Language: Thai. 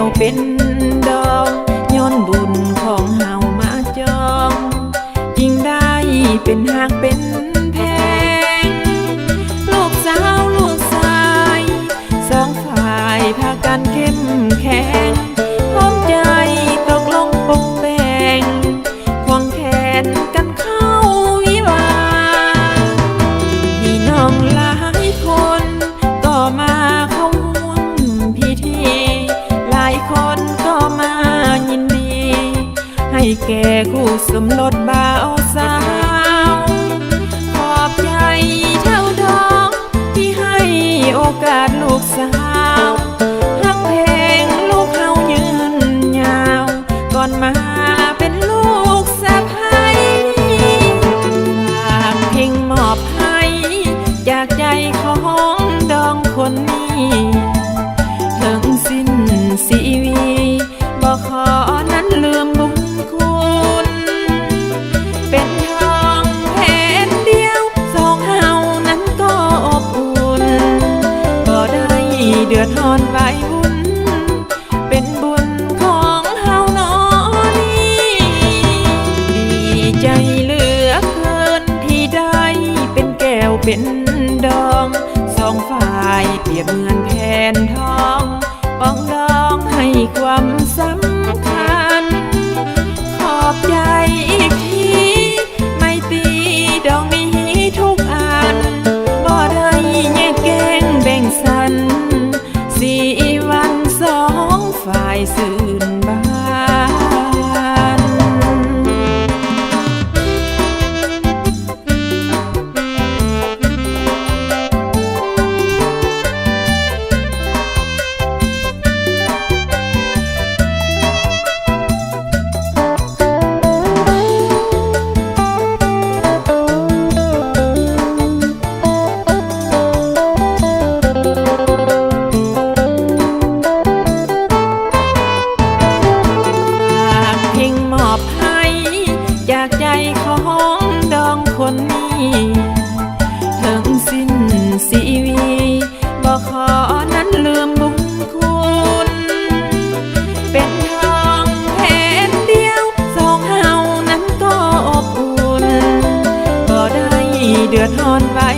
วเป็นดองย้อนบุญของเฮามาจองยิ่งได้เป็นหากเป็นแพงลูกสาวลูกชายสองฝ่ายพากันเข้มแข็งพร้อมใจตกลงปกแบ่งควงแขนกันเข้าวิวาพี่น้องหลายคนก็มาเข้าร่วมพิธีหลายคนก็มายินดีให้แก่คู่สมรสบ่าวสาวขอบใจเท่าดอกที่ให้โอกาสลูกสาวฮักเพลงลูกเฮายืนยาวก่อนมาเป็นลูกสะใภ้ฝากเพลงมอบให้จากใจของดองคนนี้ถึงสิ้นชีวิตบ่ขอนั้นลืมบุญคุณเป็นทองแผ่นเดียวสองเฮานั้นก็อบอุ่นบ่ได้เดือดร้อนไว้บุญเป็นบุญของเฮาน้อนี้ดีใจเหลือเกินที่ได้เป็นแก้วเป็นดองสองฝ่ายเปรียบเหมือนแผ่นทองปองดองให้ความสำคัญขอบใจอีกทีไม่ตีดองมีทุกอันบ่ได้แยกแกงแบ่งสัน4 วันสองฝ่ายสื่นบานจากใจของดองคนนี้ถึงสิ้นชีวิตบ่ขอนั้นลืมบุญคุณเป็นทองแผ่นเดียวสองเฮานั้นก็อบอุ่นบ่ได้เดือดร้อนไว้